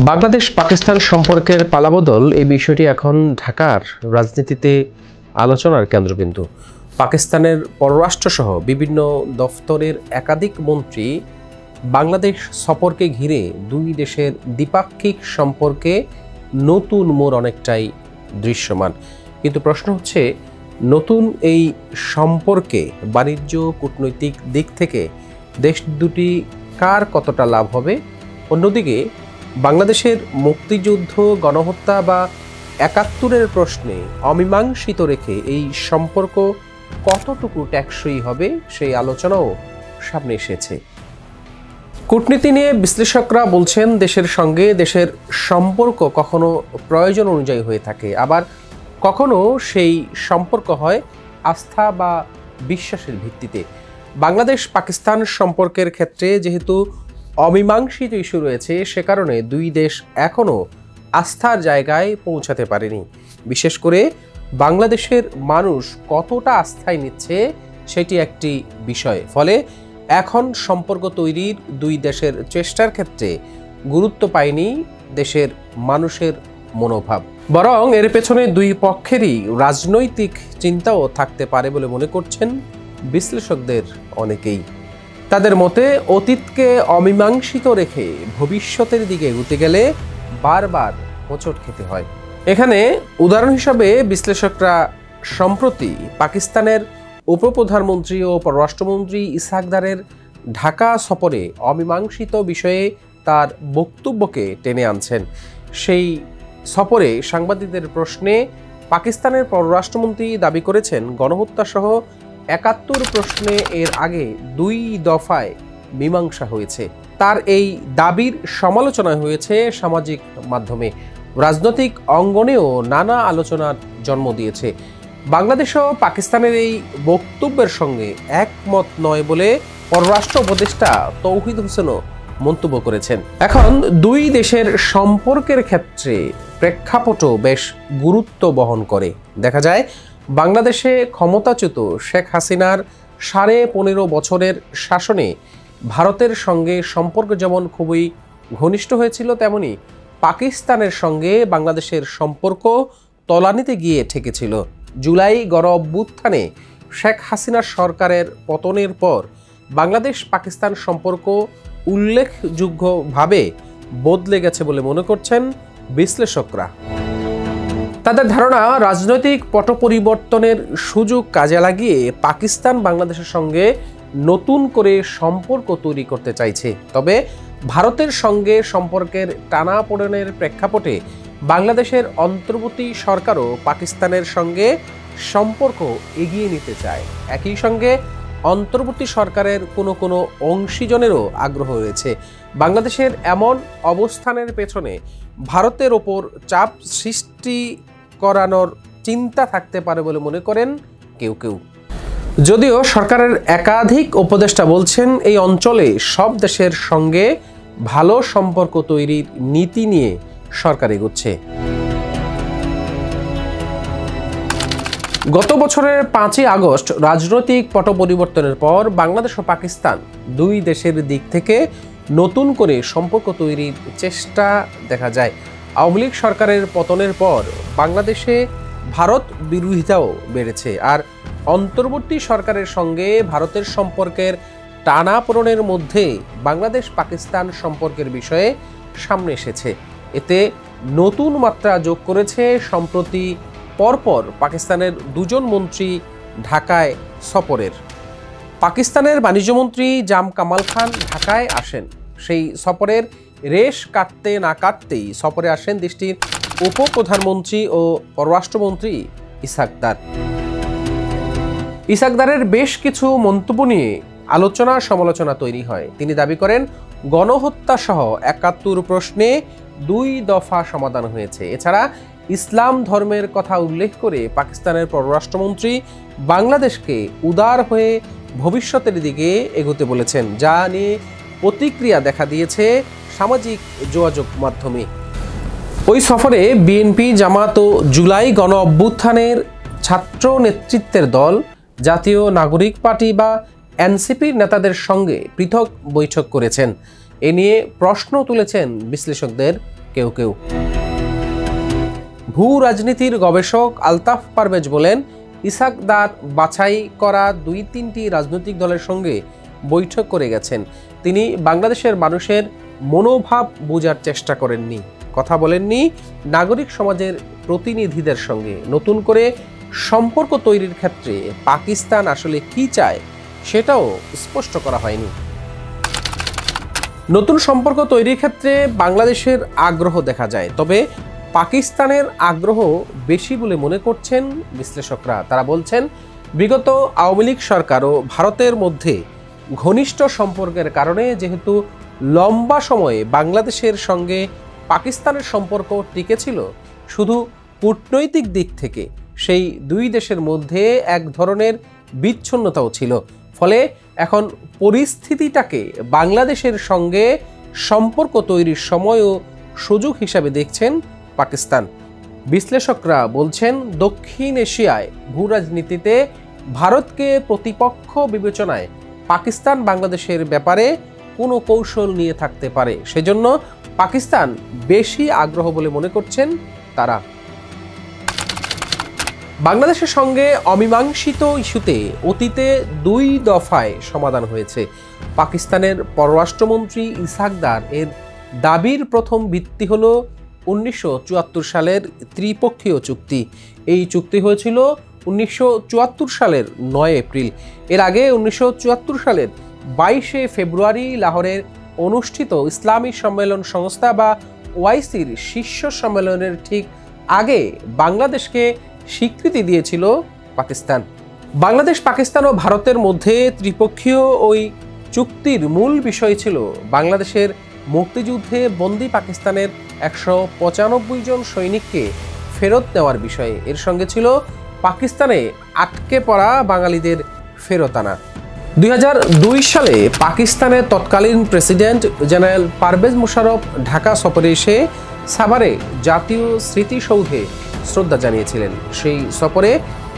বাংলাদেশ পাকিস্তান সম্পর্কের পালাবদল এই বিষয়টি এখন ঢাকার রাজনীতিতে আলোচনার কেন্দ্রবিন্দু। পাকিস্তানের পররাষ্ট্রসহ বিভিন্ন দফতরের একাধিক মন্ত্রী বাংলাদেশ সফরকে ঘিরে দুই দেশের দ্বিপাক্ষিক সম্পর্কে নতুন মোড় অনেকটাই দৃশ্যমান। কিন্তু প্রশ্ন হচ্ছে, নতুন এই সম্পর্কে বাণিজ্য কূটনৈতিক দিক থেকে দেশ দুটি কার কতটা লাভ হবে? অন্যদিকে বাংলাদেশের মুক্তিযুদ্ধ, গণহত্যা বা ৭১-এর প্রশ্নে অমীমাংসিত রেখে এই সম্পর্ক কতটুকু টেকসই হবে সেই আলোচনাও সামনে এসেছে। কূটনীতি নিয়ে বিশ্লেষকরা বলছেন, দেশের সঙ্গে দেশের সম্পর্ক কখনো প্রয়োজন অনুযায়ী হয়ে থাকে, আবার কখনো সেই সম্পর্ক হয় আস্থা বা বিশ্বাসের ভিত্তিতে। বাংলাদেশ পাকিস্তান সম্পর্কের ক্ষেত্রে যেহেতু অমীমাংসিত ইস্যু রয়েছে, সে কারণে দুই দেশ এখনও আস্থার জায়গায় পৌঁছাতে পারেনি। বিশেষ করে বাংলাদেশের মানুষ কতটা আস্থায় নিচ্ছে সেটি একটি বিষয়। ফলে এখন সম্পর্ক তৈরির দুই দেশের চেষ্টার ক্ষেত্রে গুরুত্ব পায়নি দেশের মানুষের মনোভাব, বরং এর পেছনে দুই পক্ষেরই রাজনৈতিক চিন্তাও থাকতে পারে বলে মনে করছেন বিশ্লেষকদের অনেকেই। তাদের মতে, অতীতকে অমীমাংসিত রেখে ভবিষ্যতের দিকে এগোতে গেলে বারবার হোঁচট খেতে হয়। এখানে উদাহরণ হিসাবে বিশ্লেষকরা সম্প্রতি পাকিস্তানের উপপ্রধানমন্ত্রী ও পররাষ্ট্রমন্ত্রী ইসহাক দারের ঢাকা সফরে অমীমাংসিত বিষয়ে তার বক্তব্যকে টেনে আনছেন। সেই সফরে সাংবাদিকদের প্রশ্নে পাকিস্তানের পররাষ্ট্রমন্ত্রী দাবি করেছেন, গণহত্যাসহ ৭১ প্রশ্নে এর আগে ২ দফায় মীমাংসা হয়েছে। তার এই দাবির সমালোচনা হয়েছে সামাজিক মাধ্যমে, রাজনৈতিক অঙ্গনেও নানা আলোচনার জন্ম দিয়েছে। বাংলাদেশও পাকিস্তানের এই বক্তব্যের সঙ্গে একমত নয় বলে পররাষ্ট্র উপদেষ্টা তৌহিদ হোসেনও মন্তব্য করেছেন। এখন দুই দেশের সম্পর্কের ক্ষেত্রে প্রেক্ষাপটও বেশ গুরুত্ব বহন করে। দেখা যায়, বাংলাদেশে ক্ষমতাচ্যুত শেখ হাসিনার ১৫.৫ বছরের শাসনে ভারতের সঙ্গে সম্পর্ক যেমন খুবই ঘনিষ্ঠ হয়েছিল, তেমনি পাকিস্তানের সঙ্গে বাংলাদেশের সম্পর্ক তলানিতে গিয়ে ঠেকেছিল। জুলাই গণঅভ্যুত্থানে শেখ হাসিনার সরকারের পতনের পর বাংলাদেশ পাকিস্তান সম্পর্ক উল্লেখযোগ্যভাবে বদলে গেছে বলে মনে করছেন বিশ্লেষকরা। তাদের ধারণা, রাজনৈতিক পট পরিবর্তনের সুযোগ কাজে লাগিয়ে পাকিস্তান বাংলাদেশের সঙ্গে নতুন করে সম্পর্ক তৈরি করতে চাইছে। তবে ভারতের সঙ্গে সম্পর্কের টানাপোড়েনের প্রেক্ষাপটে বাংলাদেশের অন্তর্বর্তী সরকারও পাকিস্তানের সঙ্গে সম্পর্ক এগিয়ে নিতে চায়। একই সঙ্গে অন্তর্বর্তী সরকারের কোনো অংশীজনেরও আগ্রহ রয়েছে। বাংলাদেশের এমন অবস্থানের পেছনে ভারতের ওপর চাপ সৃষ্টি করানোর চিন্তা থাকতে পারে বলে মনে করেন কেউ কেউ। যদিও সরকারের একাধিক উপদেষ্টা বলছেন, এই অঞ্চলে সব দেশের সঙ্গে ভালো সম্পর্ক তৈরির নীতি নিয়ে সরকার এগোচ্ছে। গত বছরের ৫ই আগস্ট রাজনৈতিক পট পরিবর্তনের পর বাংলাদেশ ও পাকিস্তান দুই দেশের দিক থেকে নতুন করে সম্পর্ক তৈরির চেষ্টা দেখা যায়। আওয়ামী লীগ সরকারের পতনের পর বাংলাদেশে ভারত বিরোধিতাও বেড়েছে, আর অন্তর্বর্তী সরকারের সঙ্গে ভারতের সম্পর্কের টানাপোড়েনের মধ্যে বাংলাদেশ পাকিস্তান সম্পর্কের বিষয়ে সামনে এসেছে। এতে নতুন মাত্রা যোগ করেছে সম্প্রতি পরপর পাকিস্তানের দুজন মন্ত্রী ঢাকায় সফরের। পাকিস্তানের বাণিজ্যমন্ত্রী জাম কামাল খান ঢাকায় আসেন। সেই সফরের রেশ কাটতে না কাটতেই সফরে আসেন দেশটির উপপ্রধানমন্ত্রী ও পররাষ্ট্রমন্ত্রী ইসহাক দার। ইসহাক দারের বেশ কিছু মন্তব্য নিয়ে আলোচনা সমালোচনা তৈরি হয়। তিনি দাবি করেন, গণহত্যা সহ ৭১ প্রশ্নে ২ দফা সমাধান হয়েছে। এছাড়া ইসলাম ধর্মের কথা উল্লেখ করে পাকিস্তানের পররাষ্ট্রমন্ত্রী বাংলাদেশকে উদার হয়ে ভবিষ্যতের দিকে এগোতে বলেছেন, যা নিয়ে প্রতিক্রিয়া দেখা দিয়েছে সামাজিক যোগাযোগ মাধ্যমে। ওই সফরে বিএনপি, জামাত ও জুলাই গণ অভ্যুত্থানের ছাত্র নেতৃত্বের দল, জাতীয় নাগরিক পার্টি বা এনসিপির নেতাদের সঙ্গে পৃথক বৈঠক করেছেন। এ নিয়ে প্রশ্ন তুলেছেন বিশ্লেষকদের কেউ কেউ। ভূ রাজনীতির গবেষক আলতাফ পারভেজ বলেন, ইসহাক দার বাছাই করা 2-3টি রাজনৈতিক দলের সঙ্গে বৈঠক করে গেছেন। তিনি বাংলাদেশের মানুষের মনোভাব বোঝার চেষ্টা করেননি, কথা বলেননি নাগরিক সমাজের প্রতিনিধিদের সঙ্গে। নতুন করে সম্পর্ক তৈরির ক্ষেত্রে পাকিস্তান আসলে কি চায় সেটাও স্পষ্ট করা হয়নি। নতুন সম্পর্ক তৈরির ক্ষেত্রে বাংলাদেশের আগ্রহ দেখা যায়, তবে পাকিস্তানের আগ্রহ বেশি বলে মনে করছেন বিশ্লেষকরা। তারা বলছেন, বিগত আওয়ামী লীগ সরকার ও ভারতের মধ্যে ঘনিষ্ঠ সম্পর্কের কারণে যেহেতু লম্বা সময়ে বাংলাদেশের সঙ্গে পাকিস্তানের সম্পর্ক টিকে ছিল, শুধু কূটনৈতিক দিক থেকে সেই দুই দেশের মধ্যে এক ধরনের বিচ্ছিন্নতাও ছিল। ফলে এখন পরিস্থিতিটাকে বাংলাদেশের সঙ্গে সম্পর্ক তৈরির সময় ও সুযোগ হিসাবে দেখছেন পাকিস্তান। বিশ্লেষকরা বলছেন, দক্ষিণ এশিয়ায় ভূ রাজনীতিতে ভারতকে প্রতিপক্ষ বিবেচনায় পাকিস্তান বাংলাদেশের ব্যাপারে কোনো কৌশল নিয়ে থাকতে পারে। সেজন্য পাকিস্তান বেশি আগ্রহ বলে মনে করছেন তারা। বাংলাদেশের সঙ্গে অমীমাংসিত ইস্যুতে অতীতে 2 দফায় সমাধান হয়েছে। পাকিস্তানের পররাষ্ট্রমন্ত্রী ইসহাক দার এর দাবির প্রথম ভিত্তি হল 1974 সালের ত্রিপক্ষীয় চুক্তি। এই চুক্তি হয়েছিল 1974 সালের 9 এপ্রিল। এর আগে 1974 সালের 22 ফেব্রুয়ারি লাহোরের অনুষ্ঠিত ইসলামী সম্মেলন সংস্থা বা ওআইসির শীর্ষ সম্মেলনের ঠিক আগে বাংলাদেশকে স্বীকৃতি দিয়েছিল পাকিস্তান। বাংলাদেশ, পাকিস্তান ও ভারতের মধ্যে ত্রিপক্ষীয় ওই চুক্তির মূল বিষয় ছিল বাংলাদেশের মুক্তিযুদ্ধে বন্দী পাকিস্তানের 195 জন সৈনিককে ফেরত নেওয়ার বিষয়ে। এর সঙ্গে ছিল পাকিস্তানে আটকে পড়া বাঙালিদের ফেরত আনা। 2002 সালে পাকিস্তানের তৎকালীন প্রেসিডেন্ট জেনারেল পারভেজ মোশাররফ ঢাকা সফরে এসে সাভারে জাতীয় স্মৃতিসৌধে শ্রদ্ধা জানিয়েছিলেন। সেই সফরে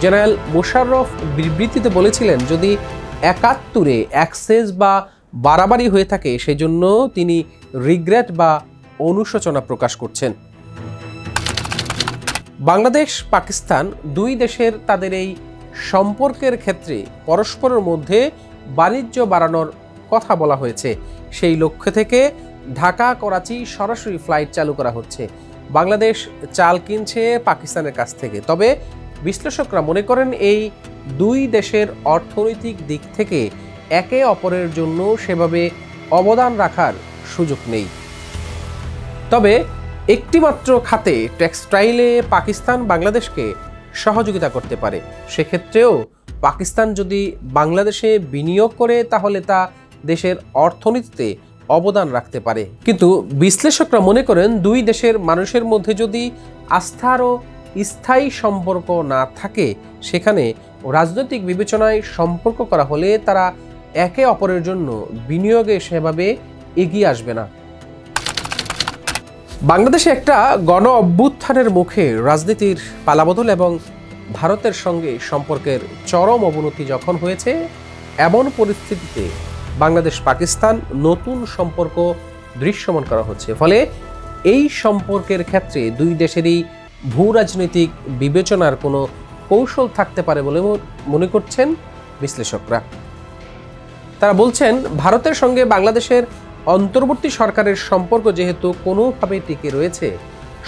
জেনারেল মোশাররফ বিবৃতিতে বলেছিলেন, যদি 71-এ অ্যাক্সেস বা বাড়াবাড়ি হয়ে থাকে সেজন্য তিনি রিগ্রেট বা অনুশোচনা প্রকাশ করছেন। বাংলাদেশ পাকিস্তান দুই দেশের তাদের এই সম্পর্কের ক্ষেত্রে পরস্পরের মধ্যে বাণিজ্য বাড়ানোর কথা বলা হয়েছে। সেই লক্ষ্য থেকে ঢাকা করাচি সরাসরি ফ্লাইট চালু করা হচ্ছে। বাংলাদেশ চাল কিনছে পাকিস্তানের কাছ থেকে। তবে বিশ্লেষকরা মনে করেন, এই দুই দেশের অর্থনৈতিক দিক থেকে একে অপরের জন্য সেভাবে অবদান রাখার সুযোগ নেই। তবে একটিমাত্র খাতে, টেক্সটাইলে পাকিস্তান বাংলাদেশকে সহযোগিতা করতে পারে। সেক্ষেত্রেও পাকিস্তান যদি বাংলাদেশে বিনিয়োগ করে তাহলে তা দেশের অর্থনীতিতে অবদান রাখতে পারে। কিন্তু বিশ্লেষকরা মনে করেন, দুই দেশের মানুষের মধ্যে যদি আস্থার ও স্থায়ী সম্পর্ক না থাকে, সেখানে রাজনৈতিক বিবেচনায় সম্পর্ক করা হলে তারা একে অপরের জন্য বিনিয়োগে সেভাবে এগিয়ে আসবে না। বাংলাদেশে একটা গণ অভ্যুত্থানের মুখে রাজনীতির পালাবদল এবং ভারতের সঙ্গে সম্পর্কের চরম অবনতি যখন হয়েছে, এমন পরিস্থিতিতে বাংলাদেশ পাকিস্তান নতুন সম্পর্ক দৃশ্যমান করা হচ্ছে। ফলে এই সম্পর্কের ক্ষেত্রে দুই দেশেরই ভূ রাজনৈতিক বিবেচনার কোনো কৌশল থাকতে পারে বলে মনে করছেন বিশ্লেষকরা। তারা বলছেন, ভারতের সঙ্গে বাংলাদেশের অন্তর্বর্তী সরকারের সম্পর্ক যেহেতু কোনোভাবে টিকে রয়েছে,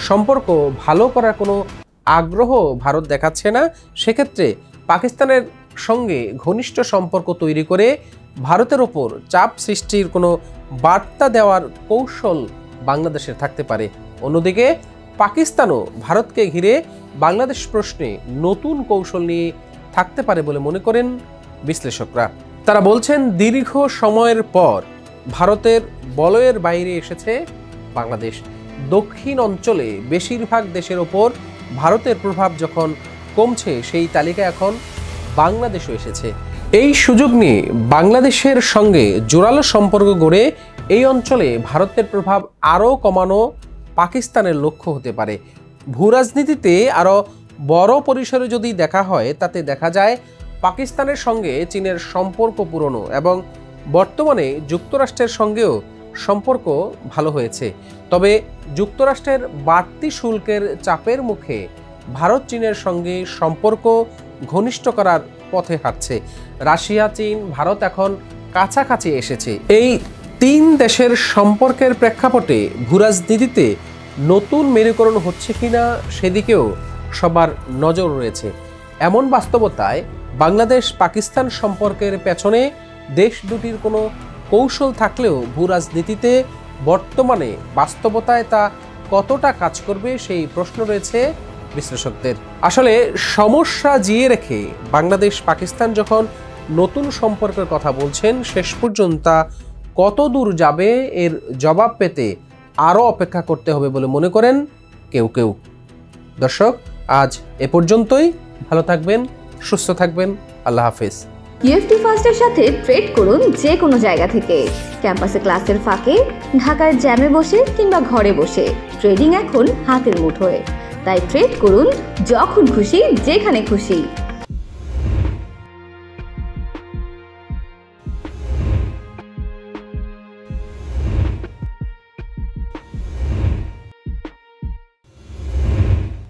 সম্পর্ক ভালো করার কোনো আগ্রহ ভারত দেখাচ্ছে না। সেক্ষেত্রে পাকিস্তানের সঙ্গে ঘনিষ্ঠ সম্পর্ক তৈরি করে ভারতের ওপর চাপ সৃষ্টির কোনো বার্তা দেওয়ার কৌশল বাংলাদেশের থাকতে পারে। অন্যদিকে পাকিস্তানও ভারতকে ঘিরে বাংলাদেশ প্রশ্নে নতুন কৌশল নিয়ে থাকতে পারে বলে মনে করেন বিশ্লেষকরা। তারা বলছেন, দীর্ঘ সময়ের পর ভারতের বলয়ের বাইরে এসেছে বাংলাদেশ। দক্ষিণ অঞ্চলে বেশিরভাগ দেশের ওপর ভারতের প্রভাব যখন কমছে, সেই তালিকা এখন বাংলাদেশও এসেছে। এই সুযোগ নিয়ে বাংলাদেশের সঙ্গে জোরালো সম্পর্ক গড়ে এই অঞ্চলে ভারতের প্রভাব আরও কমানো পাকিস্তানের লক্ষ্য হতে পারে। ভূরাজনীতিতে আরও বড় পরিসরে যদি দেখা হয়, তাতে দেখা যায় পাকিস্তানের সঙ্গে চীনের সম্পর্ক পুরনো এবং বর্তমানে যুক্তরাষ্ট্রের সঙ্গেও সম্পর্ক ভালো হয়েছে। তবে যুক্তরাষ্ট্রের বাড়তি শুল্কের চাপের মুখে ভারত চীনের সঙ্গে সম্পর্ক ঘনিষ্ঠ করার পথে হাঁটছে। রাশিয়া, চীন, ভারত এখন কাছাকাছি এসেছে। এই তিন দেশের সম্পর্কের প্রেক্ষাপটে ভূরাজনীতিতে নতুন মেরুকরণ হচ্ছে কিনা সেদিকেও সবার নজর রয়েছে। এমন বাস্তবতায় বাংলাদেশ পাকিস্তান সম্পর্কের পেছনে দেশ দুটির কোনো কৌশল থাকলেও ভূরাজনীতিতে বর্তমানে বাস্তবতায় তা কতটা কাজ করবে সেই প্রশ্ন রয়েছে বিশ্লেষকদের। আসলে সমস্যা জিয়ে রেখে বাংলাদেশ পাকিস্তান যখন নতুন সম্পর্কের কথা বলছেন, শেষ পর্যন্ত তা কত দূর যাবে এর জবাব পেতে আরও অপেক্ষা করতে হবে বলে মনে করেন কেউ কেউ। দর্শক, আজ এ পর্যন্তই। ভালো থাকবেন, সুস্থ থাকবেন। আল্লাহ হাফেজ। ইউএফটি ফার্স্টের সাথে ট্রেড করুন যে কোনো জায়গা থেকে। ক্যাম্পাসে ক্লাসের ফাঁকে, ঢাকার জ্যামে বসে কিংবা ঘরে বসে ট্রেডিং এখন হাতের মুঠোয়। তাই ট্রেড করুন যখন খুশি, যেখানে খুশি।